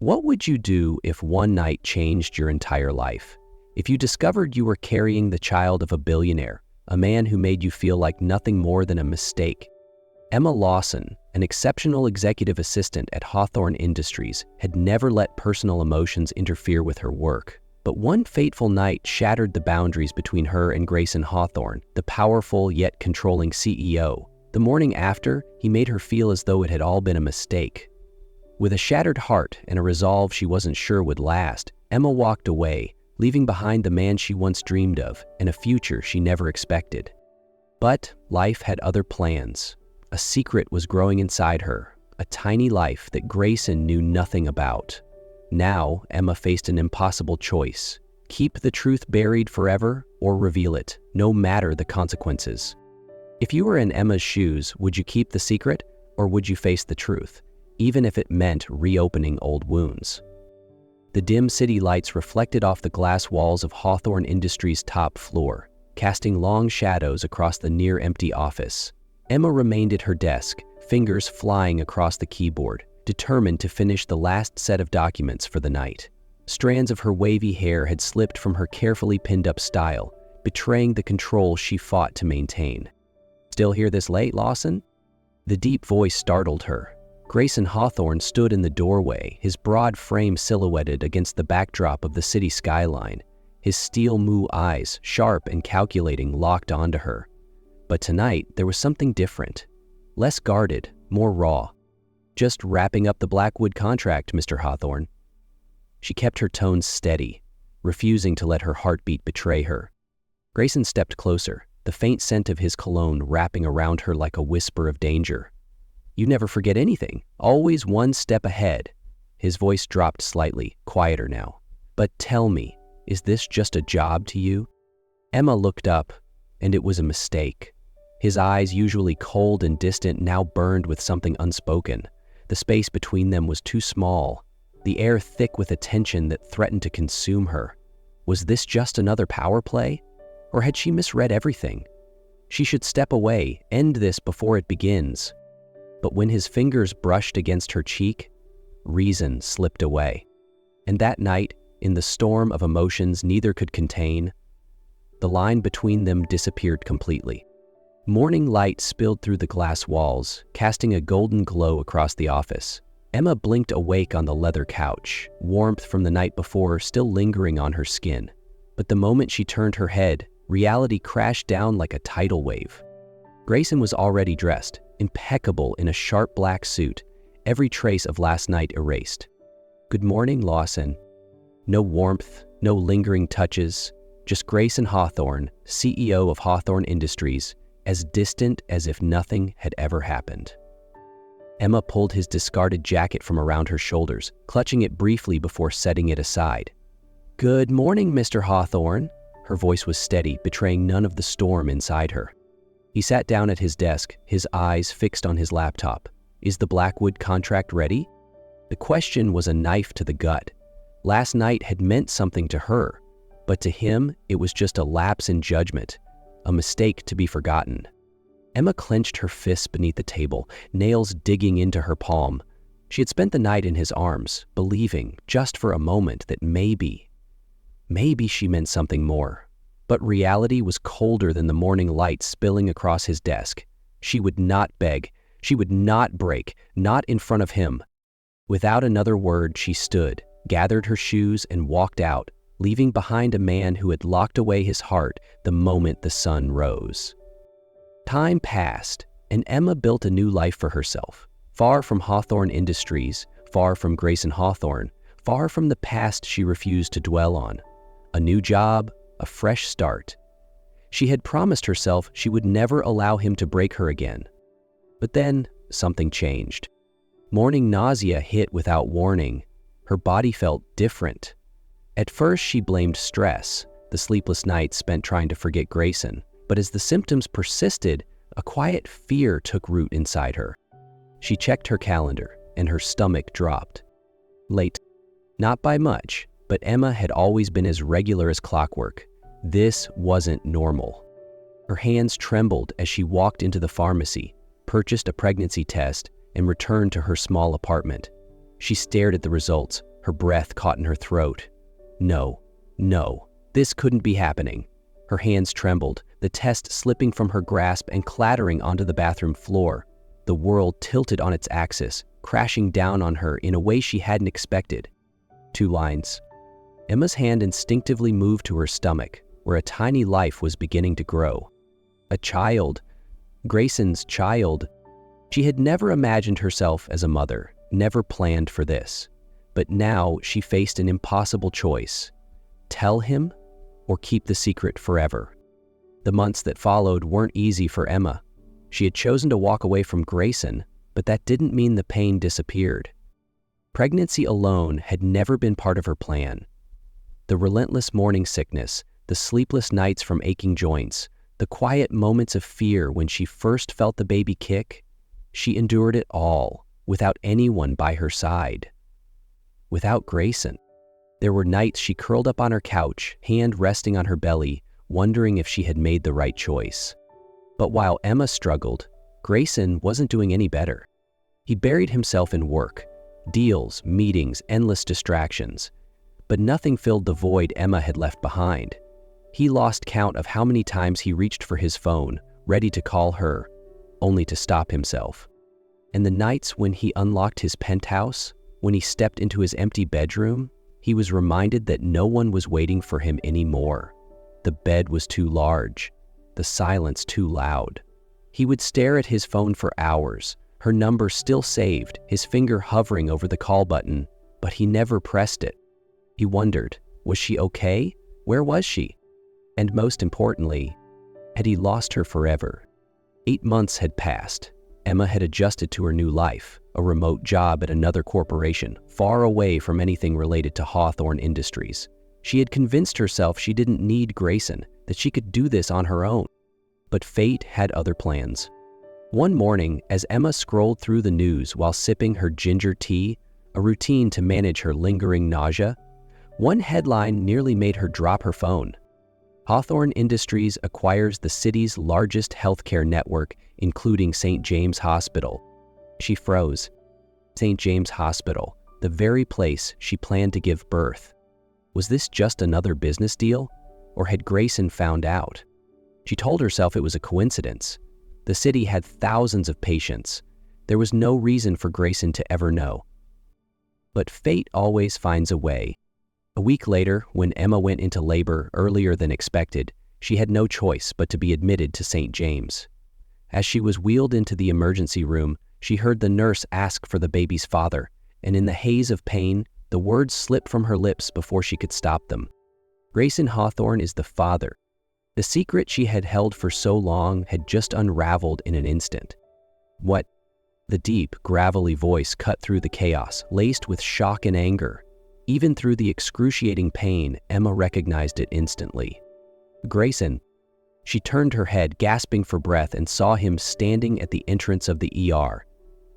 What would you do if one night changed your entire life? If you discovered you were carrying the child of a billionaire, a man who made you feel like nothing more than a mistake? Emma Lawson, an exceptional executive assistant at Hawthorne Industries, had never let personal emotions interfere with her work. But one fateful night shattered the boundaries between her and Grayson Hawthorne, the powerful yet controlling CEO. The morning after, he made her feel as though it had all been a mistake. With a shattered heart and a resolve she wasn't sure would last, Emma walked away, leaving behind the man she once dreamed of and a future she never expected. But life had other plans. A secret was growing inside her, a tiny life that Grayson knew nothing about. Now, Emma faced an impossible choice: keep the truth buried forever or reveal it, no matter the consequences. If you were in Emma's shoes, would you keep the secret or would you face the truth, even if it meant reopening old wounds? The dim city lights reflected off the glass walls of Hawthorne Industries' top floor, casting long shadows across the near-empty office. Emma remained at her desk, fingers flying across the keyboard, determined to finish the last set of documents for the night. Strands of her wavy hair had slipped from her carefully pinned-up style, betraying the control she fought to maintain. "Still here this late, Lawson?" The deep voice startled her. Grayson Hawthorne stood in the doorway, his broad frame silhouetted against the backdrop of the city skyline, his steel-blue eyes, sharp and calculating, locked onto her. But tonight, there was something different. Less guarded, more raw. "Just wrapping up the Blackwood contract, Mr. Hawthorne." She kept her tones steady, refusing to let her heartbeat betray her. Grayson stepped closer, the faint scent of his cologne wrapping around her like a whisper of danger. "You never forget anything, always one step ahead." His voice dropped slightly, quieter now. "But tell me, is this just a job to you?" Emma looked up, and it was a mistake. His eyes, usually cold and distant, now burned with something unspoken. The space between them was too small, the air thick with a tension that threatened to consume her. Was this just another power play? Or had she misread everything? She should step away, end this before it begins. But when his fingers brushed against her cheek, reason slipped away. And that night, in the storm of emotions neither could contain, the line between them disappeared completely. Morning light spilled through the glass walls, casting a golden glow across the office. Emma blinked awake on the leather couch, warmth from the night before still lingering on her skin. But the moment she turned her head, reality crashed down like a tidal wave. Grayson was already dressed, impeccable in a sharp black suit, every trace of last night erased. "Good morning, Lawson." No warmth, no lingering touches, just Grayson Hawthorne, CEO of Hawthorne Industries, as distant as if nothing had ever happened. Emma pulled his discarded jacket from around her shoulders, clutching it briefly before setting it aside. "Good morning, Mr. Hawthorne." Her voice was steady, betraying none of the storm inside her. He sat down at his desk, his eyes fixed on his laptop. "Is the Blackwood contract ready?" The question was a knife to the gut. Last night had meant something to her, but to him it was just a lapse in judgment, a mistake to be forgotten. Emma clenched her fists beneath the table, nails digging into her palm. She had spent the night in his arms, believing, just for a moment, that maybe she meant something more. But reality was colder than the morning light spilling across his desk. She would not beg. She would not break, not in front of him. Without another word, she stood, gathered her shoes, and walked out, leaving behind a man who had locked away his heart the moment the sun rose. Time passed, and Emma built a new life for herself, far from Hawthorne Industries, far from Grayson Hawthorne, far from the past she refused to dwell on. A new job, a fresh start. She had promised herself she would never allow him to break her again. But then, something changed. Morning nausea hit without warning. Her body felt different. At first, she blamed stress, the sleepless nights spent trying to forget Grayson. But as the symptoms persisted, a quiet fear took root inside her. She checked her calendar, and her stomach dropped. Late. Not by much, but Emma had always been as regular as clockwork. This wasn't normal. Her hands trembled as she walked into the pharmacy, purchased a pregnancy test, and returned to her small apartment. She stared at the results, Her breath caught in her throat. No, no, this couldn't be happening. Her hands trembled, the test slipping from her grasp and clattering onto the bathroom floor. The world tilted on its axis, crashing down on her in a way she hadn't expected. 2 lines. Emma's hand instinctively moved to her stomach, where a tiny life was beginning to grow. A child. Grayson's child. She had never imagined herself as a mother, never planned for this. But now she faced an impossible choice. Tell him or keep the secret forever. The months that followed weren't easy for Emma. She had chosen to walk away from Grayson, but that didn't mean the pain disappeared. Pregnancy alone had never been part of her plan. The relentless morning sickness, the sleepless nights from aching joints, the quiet moments of fear when she first felt the baby kick, she endured it all without anyone by her side. Without Grayson. There were nights she curled up on her couch, hand resting on her belly, wondering if she had made the right choice. But while Emma struggled, Grayson wasn't doing any better. He buried himself in work, deals, meetings, endless distractions. But nothing filled the void Emma had left behind. He lost count of how many times he reached for his phone, ready to call her, only to stop himself. And the nights when he unlocked his penthouse, when he stepped into his empty bedroom, he was reminded that no one was waiting for him anymore. The bed was too large, the silence too loud. He would stare at his phone for hours, her number still saved, his finger hovering over the call button, but he never pressed it. He wondered, was she okay? Where was she? And most importantly, had he lost her forever? 8 months had passed. Emma had adjusted to her new life, a remote job at another corporation, far away from anything related to Hawthorne Industries. She had convinced herself she didn't need Grayson, that she could do this on her own. But fate had other plans. One morning, as Emma scrolled through the news while sipping her ginger tea, a routine to manage her lingering nausea, one headline nearly made her drop her phone. Hawthorne Industries acquires the city's largest healthcare network, including St. James Hospital. She froze. St. James Hospital, the very place she planned to give birth. Was this just another business deal? Or had Grayson found out? She told herself it was a coincidence. The city had thousands of patients. There was no reason for Grayson to ever know. But fate always finds a way. A week later, when Emma went into labor earlier than expected, she had no choice but to be admitted to St. James. As she was wheeled into the emergency room, she heard the nurse ask for the baby's father, and in the haze of pain, the words slipped from her lips before she could stop them. Grayson Hawthorne is the father. The secret she had held for so long had just unraveled in an instant. What? The deep, gravelly voice cut through the chaos, laced with shock and anger. Even through the excruciating pain, Emma recognized it instantly. Grayson. She turned her head, gasping for breath, and saw him standing at the entrance of the ER.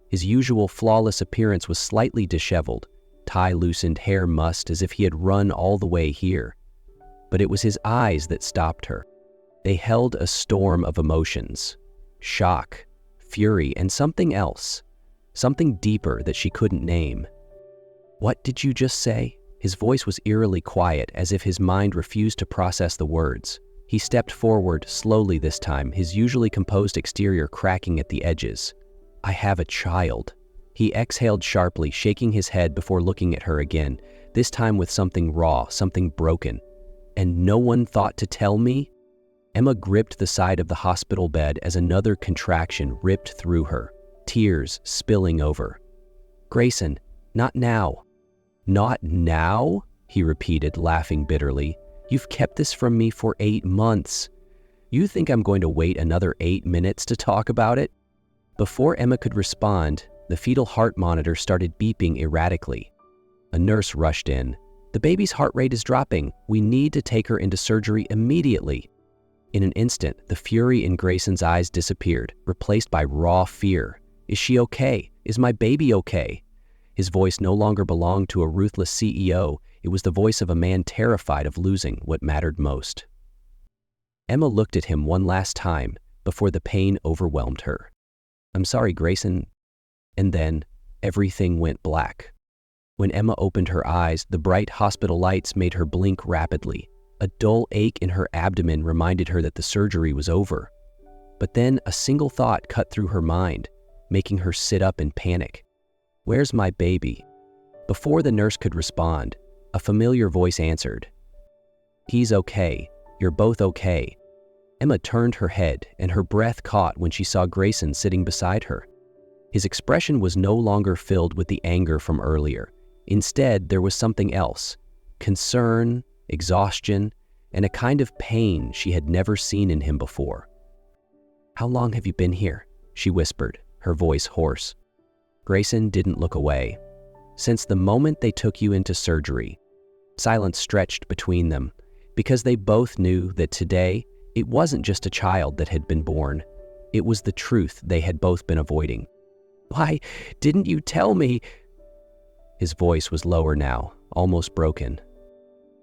His usual flawless appearance was slightly disheveled, tie loosened, hair mussed as if he had run all the way here. But it was his eyes that stopped her. They held a storm of emotions. Shock, fury, and something else. Something deeper that she couldn't name. "What did you just say?" His voice was eerily quiet, as if his mind refused to process the words. He stepped forward, slowly this time, his usually composed exterior cracking at the edges. "I have a child." He exhaled sharply, shaking his head before looking at her again, this time with something raw, something broken. "And no one thought to tell me?" Emma gripped the side of the hospital bed as another contraction ripped through her, tears spilling over. "Grayson, not now." "Not now?" he repeated, laughing bitterly. "You've kept this from me for 8 months. You think I'm going to wait another 8 minutes to talk about it?" Before Emma could respond, the fetal heart monitor started beeping erratically. A nurse rushed in. "The baby's heart rate is dropping. We need to take her into surgery immediately." In an instant, the fury in Grayson's eyes disappeared, replaced by raw fear. "Is she okay? Is my baby okay?" His voice no longer belonged to a ruthless CEO. It was the voice of a man terrified of losing what mattered most. Emma looked at him one last time before the pain overwhelmed her. "I'm sorry, Grayson." And then everything went black. When Emma opened her eyes, the bright hospital lights made her blink rapidly. A dull ache in her abdomen reminded her that the surgery was over. But then a single thought cut through her mind, making her sit up in panic. "Where's my baby?" Before the nurse could respond, a familiar voice answered. "He's okay. You're both okay." Emma turned her head, and her breath caught when she saw Grayson sitting beside her. His expression was no longer filled with the anger from earlier. Instead, there was something else: concern, exhaustion, and a kind of pain she had never seen in him before. "How long have you been here?" she whispered, her voice hoarse. Grayson didn't look away. "Since the moment they took you into surgery." Silence stretched between them, because they both knew that today it wasn't just a child that had been born. It was the truth they had both been avoiding. "Why didn't you tell me?" His voice was lower now, almost broken.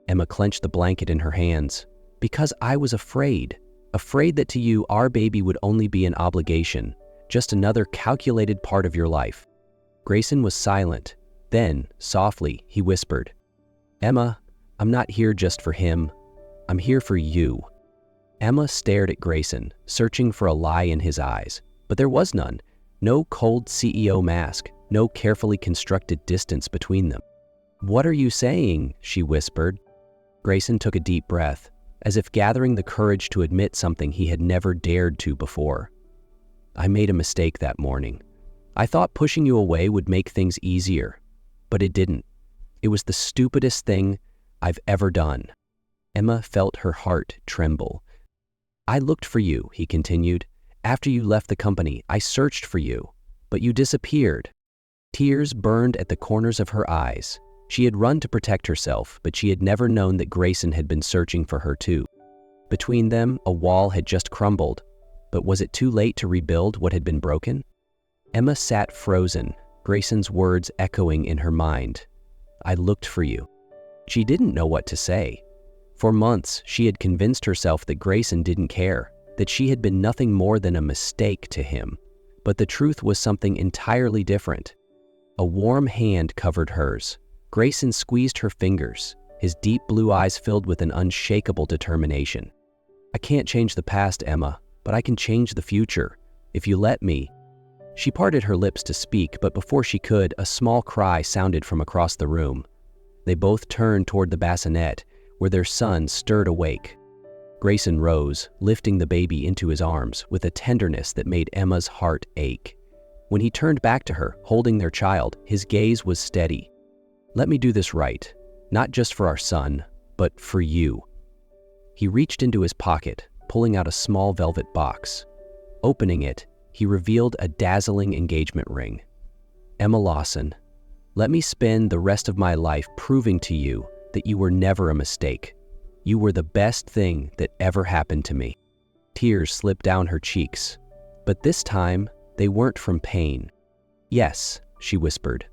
Emma clenched the blanket in her hands. "Because I was afraid that to you our baby would only be an obligation, just another calculated part of your life." Grayson was silent. Then, softly, he whispered, "Emma, I'm not here just for him. I'm here for you." Emma stared at Grayson, searching for a lie in his eyes, but there was none. No cold CEO mask, no carefully constructed distance between them. "What are you saying?" she whispered. Grayson took a deep breath, as if gathering the courage to admit something he had never dared to before. "I made a mistake that morning. I thought pushing you away would make things easier, but it didn't. It was the stupidest thing I've ever done." Emma felt her heart tremble. "I looked for you," he continued. "After you left the company, I searched for you, but you disappeared." Tears burned at the corners of her eyes. She had run to protect herself, but she had never known that Grayson had been searching for her too. Between them, a wall had just crumbled, but was it too late to rebuild what had been broken? Emma sat frozen, Grayson's words echoing in her mind. "I looked for you." She didn't know what to say. For months, she had convinced herself that Grayson didn't care, that she had been nothing more than a mistake to him. But the truth was something entirely different. A warm hand covered hers. Grayson squeezed her fingers, his deep blue eyes filled with an unshakable determination. "I can't change the past, Emma, but I can change the future, if you let me." She parted her lips to speak, but before she could, a small cry sounded from across the room. They both turned toward the bassinet, where their son stirred awake. Grayson rose, lifting the baby into his arms with a tenderness that made Emma's heart ache. When he turned back to her, holding their child, his gaze was steady. "Let me do this right, not just for our son, but for you." He reached into his pocket, pulling out a small velvet box. Opening it, he revealed a dazzling engagement ring. "Emma Lawson, let me spend the rest of my life proving to you that you were never a mistake. You were the best thing that ever happened to me." Tears slipped down her cheeks, but this time they weren't from pain. "Yes," she whispered,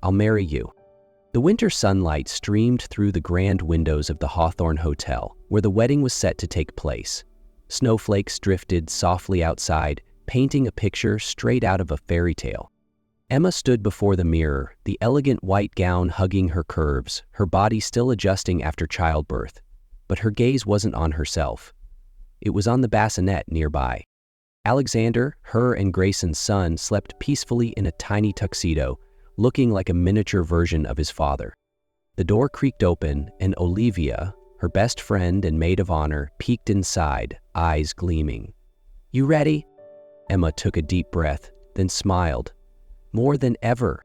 "I'll marry you." The winter sunlight streamed through the grand windows of the Hawthorne Hotel, where the wedding was set to take place. Snowflakes drifted softly outside, painting a picture straight out of a fairy tale. Emma stood before the mirror, the elegant white gown hugging her curves, her body still adjusting after childbirth. But her gaze wasn't on herself. It was on the bassinet nearby. Alexander, her and Grayson's son, slept peacefully in a tiny tuxedo, looking like a miniature version of his father. The door creaked open, and Olivia, her best friend and maid of honor, peeked inside, eyes gleaming. "You ready?" Emma took a deep breath, then smiled. "More than ever."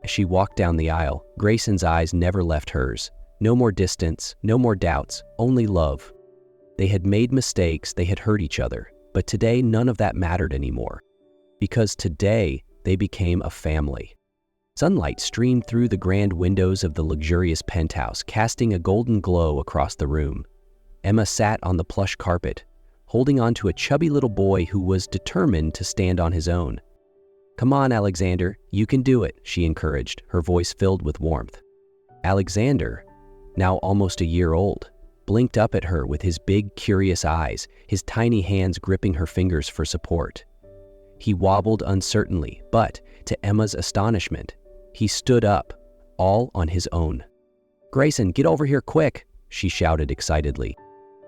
As she walked down the aisle, Grayson's eyes never left hers. No more distance, no more doubts, only love. They had made mistakes, they had hurt each other, but today none of that mattered anymore. Because today, they became a family. Sunlight streamed through the grand windows of the luxurious penthouse, casting a golden glow across the room. Emma sat on the plush carpet, holding on to a chubby little boy who was determined to stand on his own. "Come on, Alexander, you can do it," she encouraged, her voice filled with warmth. Alexander, now almost a year old, blinked up at her with his big, curious eyes, his tiny hands gripping her fingers for support. He wobbled uncertainly, but, to Emma's astonishment, he stood up, all on his own. "Grayson, get over here quick," she shouted excitedly.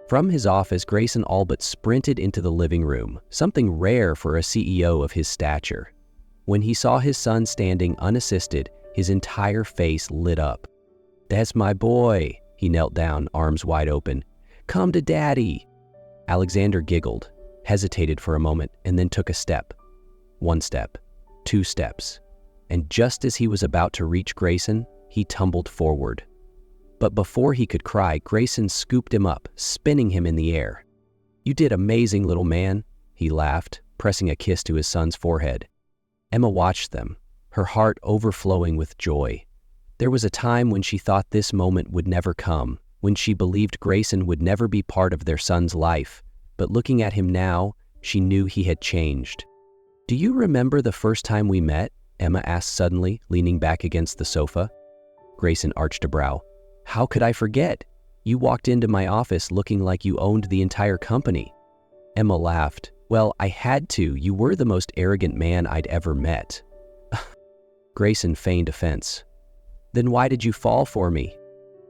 From his office, Grayson all but sprinted into the living room, something rare for a CEO of his stature. When he saw his son standing unassisted, his entire face lit up. "That's my boy." He knelt down, arms wide open. "Come to Daddy." Alexander giggled, hesitated for a moment, and then took a step. 1 step, 2 steps, and just as he was about to reach Grayson, he tumbled forward. But before he could cry, Grayson scooped him up, spinning him in the air. "You did amazing, little man," he laughed, pressing a kiss to his son's forehead. Emma watched them, her heart overflowing with joy. There was a time when she thought this moment would never come, when she believed Grayson would never be part of their son's life, but looking at him now, she knew he had changed. "Do you remember the first time we met?" Emma asked suddenly, leaning back against the sofa. Grayson arched a brow. "How could I forget? You walked into my office looking like you owned the entire company." Emma laughed. "Well, I had to. You were the most arrogant man I'd ever met." Grayson feigned offense. "Then why did you fall for me?"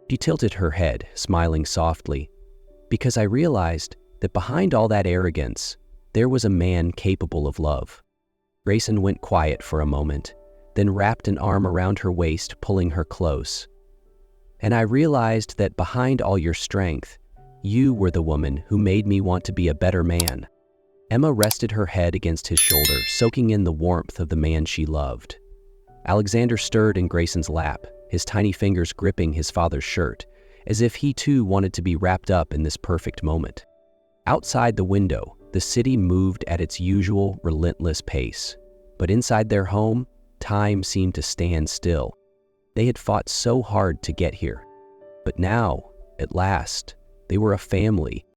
She tilted her head, smiling softly. "Because I realized that behind all that arrogance, there was a man capable of love." Grayson went quiet for a moment, then wrapped an arm around her waist, pulling her close. "And I realized that behind all your strength, you were the woman who made me want to be a better man." Emma rested her head against his shoulder, soaking in the warmth of the man she loved. Alexander stirred in Grayson's lap, his tiny fingers gripping his father's shirt, as if he too wanted to be wrapped up in this perfect moment. Outside the window, the city moved at its usual relentless pace, but inside their home, time seemed to stand still. They had fought so hard to get here, but now, at last, they were a family,